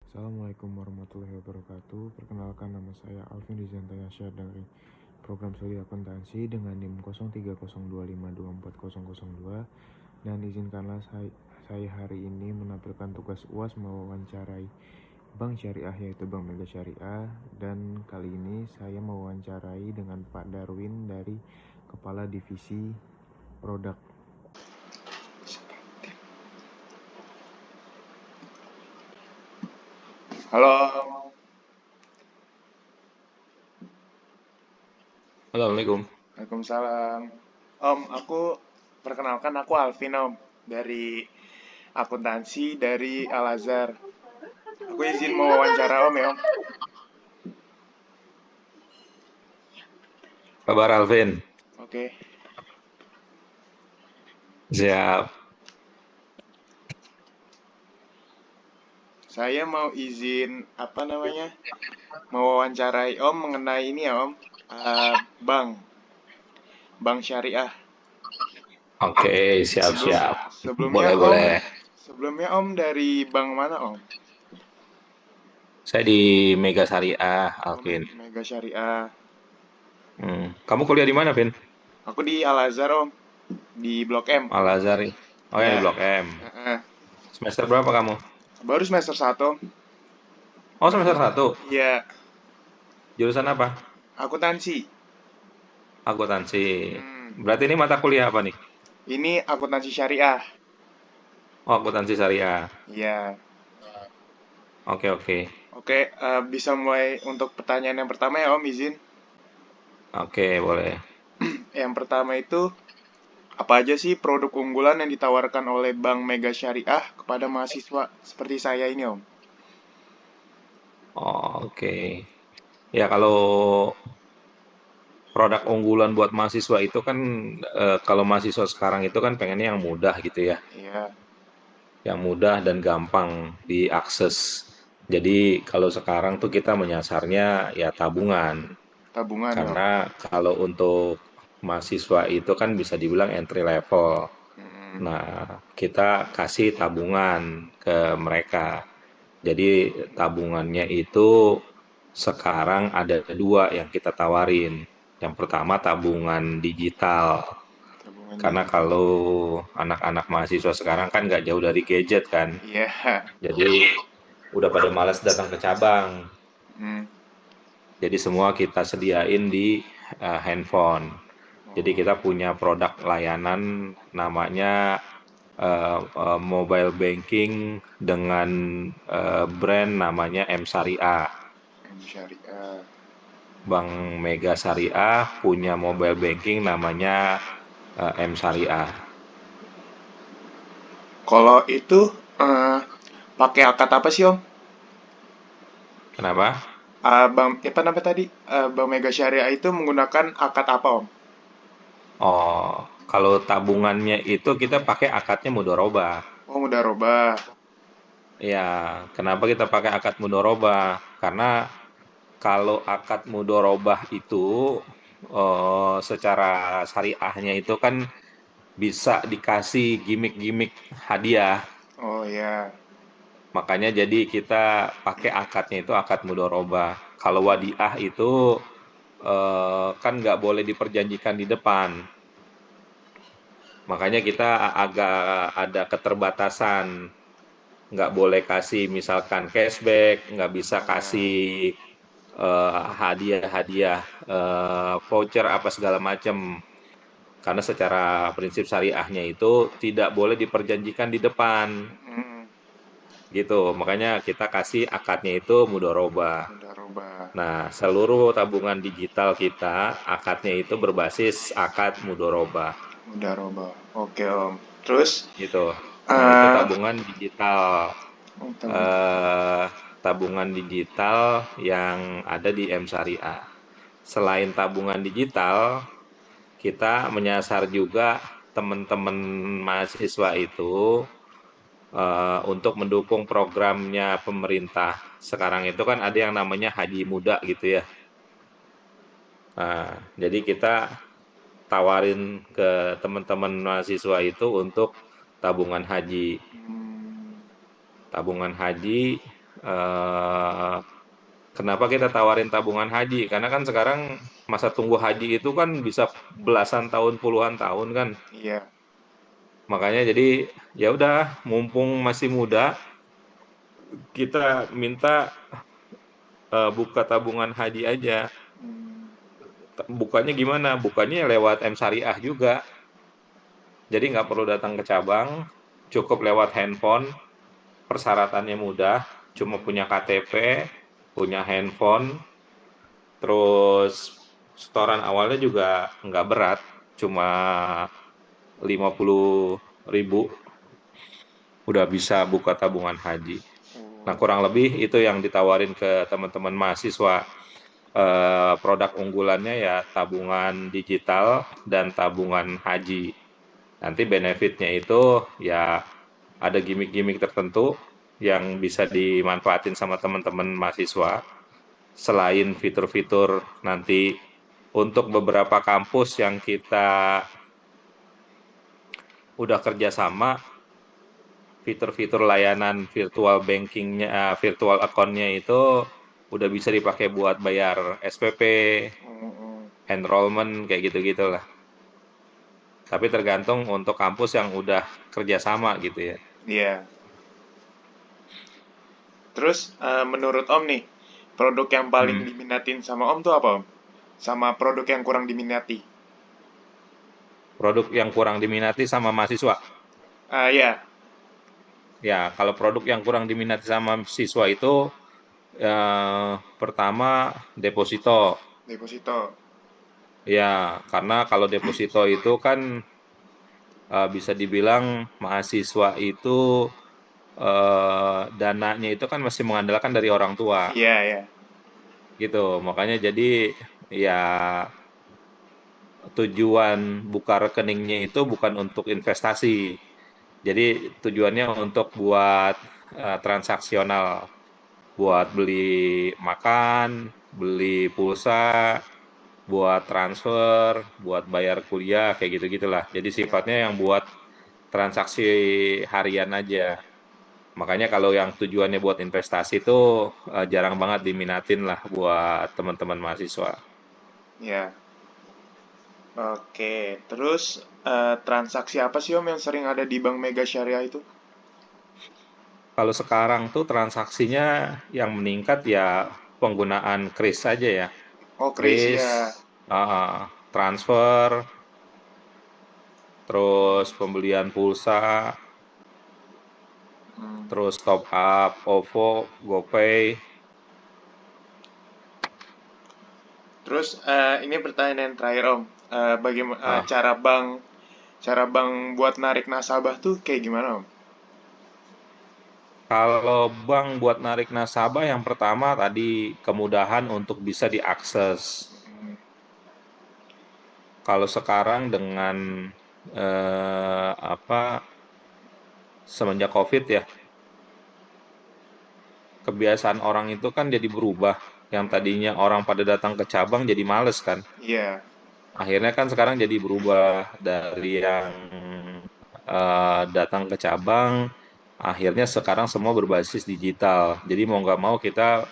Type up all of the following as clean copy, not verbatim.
Assalamualaikum warahmatullahi wabarakatuh. Perkenalkan, nama saya Alvin Rizanta Yasyar dari program studi akuntansi dengan NIM 0302524002, dan izinkanlah saya hari ini menampilkan tugas UAS mewawancarai Bank Syariah, yaitu Bank Mega Syariah, dan kali ini saya mewawancarai dengan Pak Darwin dari Kepala Divisi Produk. Halo, Assalamualaikum. Waalaikumsalam. Aku perkenalkan, aku Alvin dari akuntansi dari Al Azhar. Aku izin mau wawancara ya Om. Kabar Alvin? Oke, Siap. saya mau izin mau wawancarai Om mengenai ini ya Om, bank syariah. Oke, Sebelum siap-siap. sebelumnya Om, Boleh-boleh. sebelumnya Om dari bank mana Om? Saya di Mega Syariah, Oh, Alvin. Mega Syariah. Kamu kuliah di mana, Vin? Aku di Al Azhar Om, di Blok M. Al Azhar. Oh ya, di Ya, Blok M. heeh. Semester berapa kamu? Baru semester 1. Oh, semester 1. Iya, Jurusan apa? akuntansi. Akuntansi. Hmm, Berarti ini mata kuliah apa nih? ini akuntansi syariah. Oh, akuntansi syariah. Iya. Oke, oke. Oke, bisa mulai untuk pertanyaan yang pertama ya Om, izin. Oke, boleh. Yang pertama itu, apa aja sih produk unggulan yang ditawarkan oleh Bank Mega Syariah kepada mahasiswa seperti saya ini Om? Oh, oke. Ya, kalau produk unggulan buat mahasiswa itu kan, kalau mahasiswa sekarang itu kan pengennya yang mudah gitu ya. Iya, Yang mudah dan gampang diakses. Jadi kalau sekarang tuh kita menyasarnya ya tabungan. tabungan ya Om. Karena kalau untuk mahasiswa itu kan bisa dibilang entry level. Hmm, Nah, kita kasih tabungan ke mereka. Jadi tabungannya itu sekarang ada dua yang kita tawarin. Yang pertama tabungan digital. tabungan Karena digital. kalau anak-anak mahasiswa sekarang kan nggak jauh dari gadget kan. Iya. Jadi udah pada malas datang ke cabang. Hmm. Jadi semua kita sediain di handphone. Jadi Oh, kita punya produk layanan namanya mobile banking dengan brand namanya M Syariah. M Syariah. Bank Mega Syariah punya mobile banking namanya M Syariah. Kalau itu eh, pakai akad apa sih Om? Kenapa? Apa namanya tadi? Bank Mega Syariah itu menggunakan akad apa Om? Oh, kalau tabungannya itu kita pakai akadnya mudoroba. Oh, mudharabah. Ya, kenapa kita pakai akad mudoroba? Karena kalau akad mudorobah itu secara syariahnya itu kan bisa dikasih gimmick-gimmick hadiah. Oh ya. Makanya jadi kita pakai akadnya itu akad mudorobah. Kalau wadiah itu kan nggak boleh diperjanjikan di depan. Makanya kita agak ada keterbatasan. Nggak boleh kasih misalkan cashback, nggak bisa Oh ya. kasih hadiah-hadiah, voucher apa segala macam. Karena secara prinsip syariahnya itu tidak boleh diperjanjikan di depan. Mm, Gitu, makanya kita kasih akadnya itu mudoroba. mudharabah. Nah, seluruh tabungan digital kita, akadnya itu berbasis akad mudoroba. Mudharabah. Oke, Om. Terus Gitu. Nah, itu eh tabungan digital. oh, tabungan digital. eh, Tabungan digital yang ada di M Syariah. Selain tabungan digital, kita menyasar juga teman-teman mahasiswa itu untuk mendukung programnya pemerintah. Sekarang itu kan ada yang namanya Haji Muda gitu ya. Nah, jadi kita tawarin ke teman-teman mahasiswa itu untuk tabungan haji. Hmm, Tabungan haji eh, kenapa kita tawarin tabungan haji? Karena kan sekarang masa tunggu haji itu kan bisa belasan tahun, puluhan tahun kan. Iya. Makanya jadi ya udah, mumpung masih muda, kita minta buka tabungan haji aja. Hmm. Bukanya gimana? Bukanya lewat M Syariah juga. Jadi nggak perlu datang ke cabang, cukup lewat handphone. Persyaratannya mudah, cuma punya KTP, punya handphone, terus setoran awalnya juga nggak berat, cuma 50.000 udah bisa buka tabungan haji. Nah, Oh. kurang lebih itu yang ditawarin ke teman-teman mahasiswa. Produk unggulannya ya tabungan digital dan tabungan haji. Nanti benefitnya itu ya ada gimmick-gimmick tertentu yang bisa dimanfaatin sama teman-teman mahasiswa. Selain fitur-fitur nanti untuk beberapa kampus yang kita udah kerjasama, fitur-fitur layanan virtual bankingnya, virtual account-nya itu udah bisa dipakai buat bayar SPP, Oh, oh. enrollment, kayak gitu-gitulah. Tapi tergantung untuk kampus yang udah kerjasama gitu ya. Iya. Terus menurut Om nih, produk yang paling Hmm. diminatin sama Om tuh apa Om? Sama produk yang kurang diminati? Produk yang kurang diminati sama mahasiswa. Ya, Ya, kalau produk yang kurang diminati sama siswa itu pertama deposito. deposito. Ya, karena kalau deposito itu kan bisa dibilang mahasiswa itu dananya itu kan masih mengandalkan dari orang tua Iya, ya. gitu. Makanya jadi ya tujuan buka rekeningnya itu bukan untuk investasi. Jadi tujuannya untuk buat transaksional, buat beli makan, beli pulsa, buat transfer, buat bayar kuliah, kayak gitu-gitulah. Jadi Iya. sifatnya yang buat transaksi harian aja. Makanya kalau yang tujuannya buat investasi itu jarang banget diminatin lah buat teman-teman mahasiswa. Ya. Oke, terus transaksi apa sih Om yang sering ada di Bank Mega Syariah itu? Kalau sekarang tuh transaksinya yang meningkat ya penggunaan kris saja ya. Oh, Kris Kris, ya. transfer, terus pembelian pulsa, Hmm. terus top up, OVO, GoPay. Terus ini pertanyaan yang terakhir Om. Bagaimana Ah, cara bank buat narik nasabah tuh kayak gimana Om? kalau bank buat narik nasabah yang pertama tadi kemudahan untuk bisa diakses. Kalau sekarang dengan apa semenjak COVID ya, kebiasaan orang itu kan jadi berubah. Yang tadinya orang pada datang ke cabang jadi males kan. Iya. Akhirnya kan sekarang jadi berubah dari yang datang ke cabang, akhirnya sekarang semua berbasis digital. Jadi mau nggak mau kita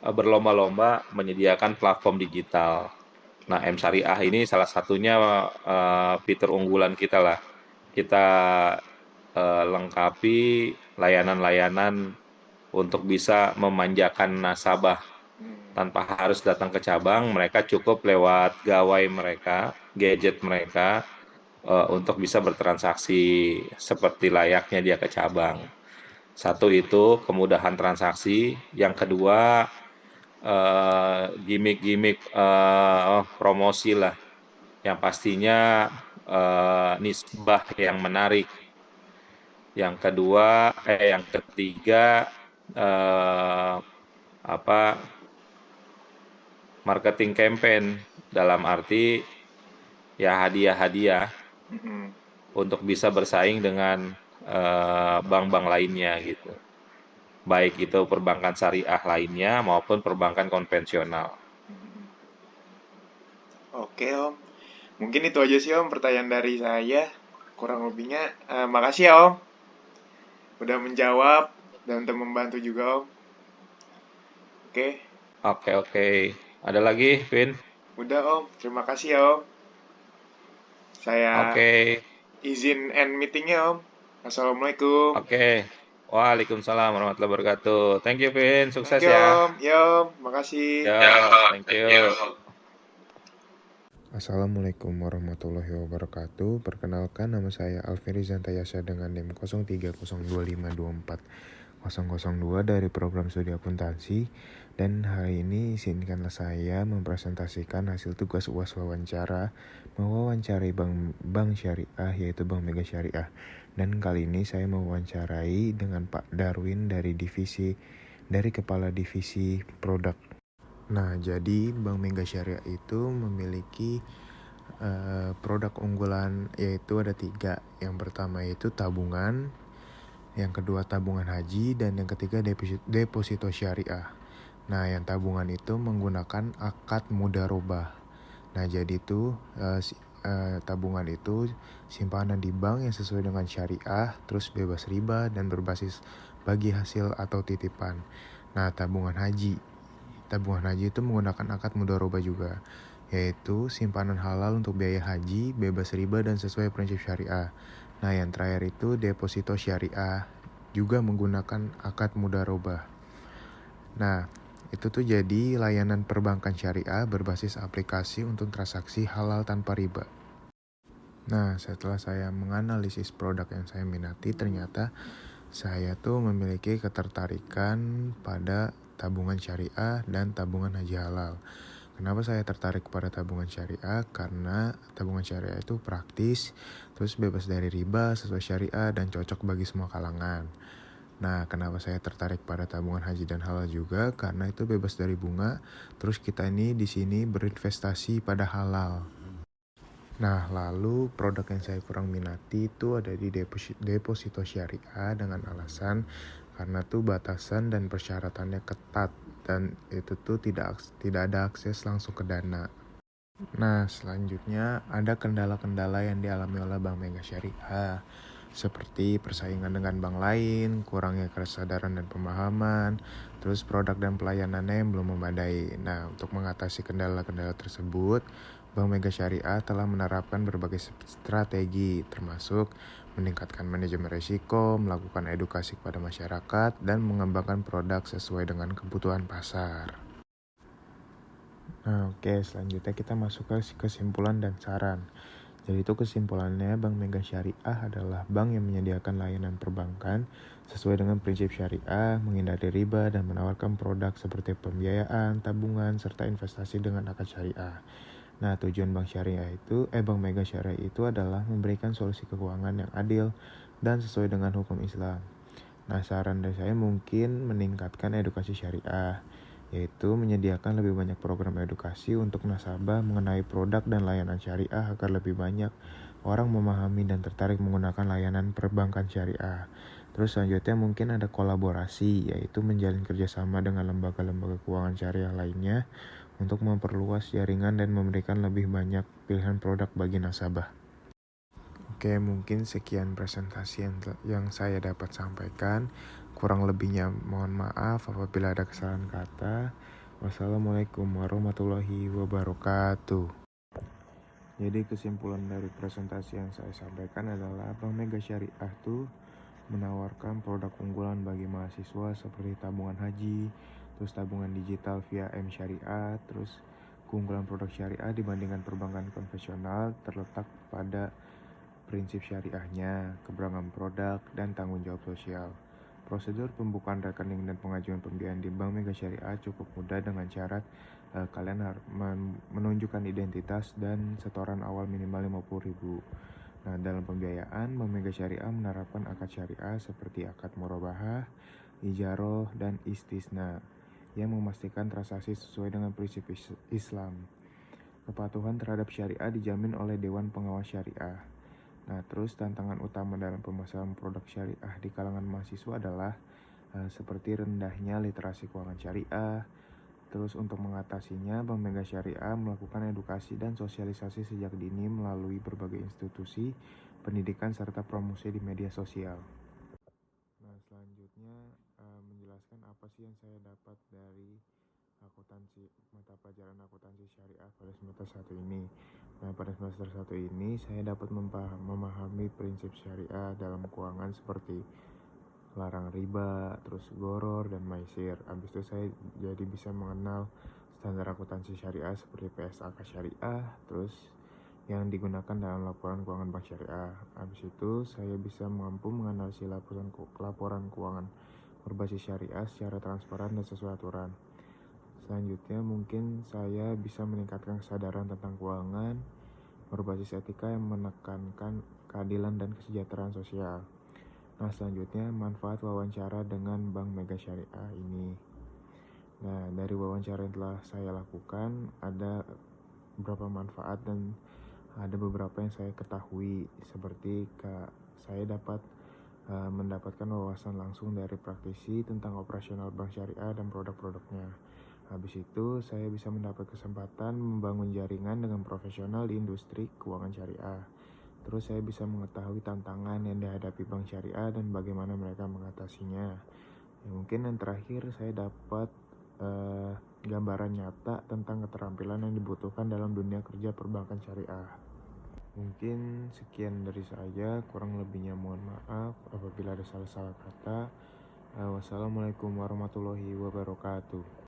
berlomba-lomba menyediakan platform digital. Nah, M Syariah ini salah satunya fitur unggulan kita lah. Kita lengkapi layanan-layanan untuk bisa memanjakan nasabah tanpa harus datang ke cabang. Mereka cukup lewat gawai mereka, gadget mereka, untuk bisa bertransaksi seperti layaknya dia ke cabang. Satu itu kemudahan transaksi, yang kedua gimmick-gimmick promosi lah, yang pastinya nisbah yang menarik. Yang ketiga eh, apa marketing campaign dalam arti ya hadiah-hadiah Mm-mm. untuk bisa bersaing dengan bank-bank lainnya gitu. Baik itu perbankan syariah lainnya maupun perbankan konvensional. Oke Om. Mungkin itu aja sih Om pertanyaan dari saya. Kurang lebihnya makasih ya Om udah menjawab dan untuk membantu juga Om. Oke, Oke. Ada lagi, Vin? udah Om. Terima kasih ya Om. Saya Oke. izin end meetingnya Om. Assalamualaikum. Oke. Waalaikumsalam warahmatullahi wabarakatuh. Thank you, Vin. Thank Sukses you ya. Om. Ya Om, makasih. Ya, Ya, thank thank you. you. Assalamualaikum warahmatullahi wabarakatuh. Perkenalkan, nama saya Alvin Rizantayasa dengan NIM 0302524002 dari program studi akuntansi. Dan hari ini izinkanlah saya mempresentasikan hasil tugas UAS wawancara mewawancarai bank syariah, yaitu Bank Mega Syariah. Dan kali ini saya mewawancarai dengan Pak Darwin dari Kepala Divisi Produk. Nah, jadi Bank Mega Syariah itu memiliki produk unggulan, yaitu ada 3. Yang pertama itu tabungan, yang kedua tabungan haji, dan yang ketiga deposito syariah. Nah, yang tabungan itu menggunakan akad mudharabah. Nah, jadi itu tabungan itu simpanan di bank yang sesuai dengan syariah, terus bebas riba dan berbasis bagi hasil atau titipan. Nah, tabungan haji itu menggunakan akad mudharabah juga, yaitu simpanan halal untuk biaya haji, bebas riba dan sesuai prinsip syariah. Nah, yang terakhir itu deposito syariah, juga menggunakan akad mudharabah. Nah, itu tuh jadi layanan perbankan syariah berbasis aplikasi untuk transaksi halal tanpa riba. Nah, setelah saya menganalisis produk yang saya minati, ternyata saya tuh memiliki ketertarikan pada tabungan syariah dan tabungan haji halal. Kenapa saya tertarik kepada tabungan syariah? Karena tabungan syariah itu praktis, terus bebas dari riba, sesuai syariah, dan cocok bagi semua kalangan. Nah, kenapa saya tertarik pada tabungan haji dan halal juga? Karena itu bebas dari bunga, terus kita ini di sini berinvestasi pada halal. Nah, lalu produk yang saya kurang minati itu ada di deposito syariah dengan alasan karena tuh batasan dan persyaratannya ketat dan itu tuh tidak ada akses langsung ke dana. Nah, selanjutnya ada kendala-kendala yang dialami oleh Bank Mega Syariah, seperti persaingan dengan bank lain, kurangnya kesadaran dan pemahaman, terus produk dan pelayanannya yang belum memadai. Nah, untuk mengatasi kendala-kendala tersebut, Bank Mega Syariah telah menerapkan berbagai strategi, termasuk meningkatkan manajemen risiko, melakukan edukasi kepada masyarakat, dan mengembangkan produk sesuai dengan kebutuhan pasar. Nah, oke, selanjutnya kita masuk ke kesimpulan dan saran. Jadi itu kesimpulannya, Bank Mega Syariah adalah bank yang menyediakan layanan perbankan sesuai dengan prinsip syariah, menghindari riba, dan menawarkan produk seperti pembiayaan, tabungan, serta investasi dengan akad syariah. Nah, tujuan Bank Mega Syariah itu adalah memberikan solusi keuangan yang adil dan sesuai dengan hukum Islam. Nah, saran dari saya mungkin meningkatkan edukasi syariah, yaitu menyediakan lebih banyak program edukasi untuk nasabah mengenai produk dan layanan syariah agar lebih banyak orang memahami dan tertarik menggunakan layanan perbankan syariah. Terus selanjutnya mungkin ada kolaborasi, yaitu menjalin kerjasama dengan lembaga-lembaga keuangan syariah lainnya untuk memperluas jaringan dan memberikan lebih banyak pilihan produk bagi nasabah. Oke, mungkin sekian presentasi yang saya dapat sampaikan. Kurang lebihnya mohon maaf apabila ada kesalahan kata. Wassalamualaikum warahmatullahi wabarakatuh. Jadi kesimpulan dari presentasi yang saya sampaikan adalah Bank Mega Syariah tuh menawarkan produk unggulan bagi mahasiswa seperti tabungan haji, terus tabungan digital via M-Syariah, terus keunggulan produk syariah dibandingkan perbankan konvensional terletak pada prinsip syariahnya, keberagaman produk, dan tanggung jawab sosial. Prosedur pembukaan rekening dan pengajuan pembiayaan di Bank Mega Syariah cukup mudah dengan syarat kalian harus menunjukkan identitas dan setoran awal minimal 50.000. Nah, dalam pembiayaan, Bank Mega Syariah menerapkan akad syariah seperti akad murabahah, ijaroh, dan istisna yang memastikan transaksi sesuai dengan prinsip Islam. Kepatuhan terhadap syariah dijamin oleh Dewan Pengawas Syariah. Nah, terus tantangan utama dalam pemasaran produk syariah di kalangan mahasiswa adalah seperti rendahnya literasi keuangan syariah. Terus untuk mengatasinya, Bank Mega Syariah melakukan edukasi dan sosialisasi sejak dini melalui berbagai institusi pendidikan serta promosi di media sosial. Nah, selanjutnya menjelaskan apa sih yang saya dapat dari mata pelajaran akuntansi syariah pada semester 1 ini. Nah, pada semester 1 ini saya dapat memahami prinsip syariah dalam keuangan seperti larang riba, terus goror dan maisir. Habis itu saya jadi bisa mengenal standar akuntansi syariah seperti PSAK syariah, terus yang digunakan dalam laporan keuangan bank syariah. Habis itu saya bisa mampu menganalisis laporan keuangan berbasis syariah secara transparan dan sesuai aturan. Selanjutnya mungkin saya bisa meningkatkan kesadaran tentang keuangan berbasis etika yang menekankan keadilan dan kesejahteraan sosial. Nah, selanjutnya manfaat wawancara dengan Bank Mega Syariah ini. Nah, dari wawancara yang telah saya lakukan ada beberapa manfaat dan ada beberapa yang saya ketahui, seperti saya dapat mendapatkan wawasan langsung dari praktisi tentang operasional bank syariah dan produk-produknya. Habis itu saya bisa mendapat kesempatan membangun jaringan dengan profesional di industri keuangan syariah. Terus saya bisa mengetahui tantangan yang dihadapi bank syariah dan bagaimana mereka mengatasinya. Ya, mungkin yang terakhir saya dapat gambaran nyata tentang keterampilan yang dibutuhkan dalam dunia kerja perbankan syariah. Mungkin sekian dari saya, kurang lebihnya mohon maaf apabila ada salah-salah kata. Wassalamualaikum warahmatullahi wabarakatuh.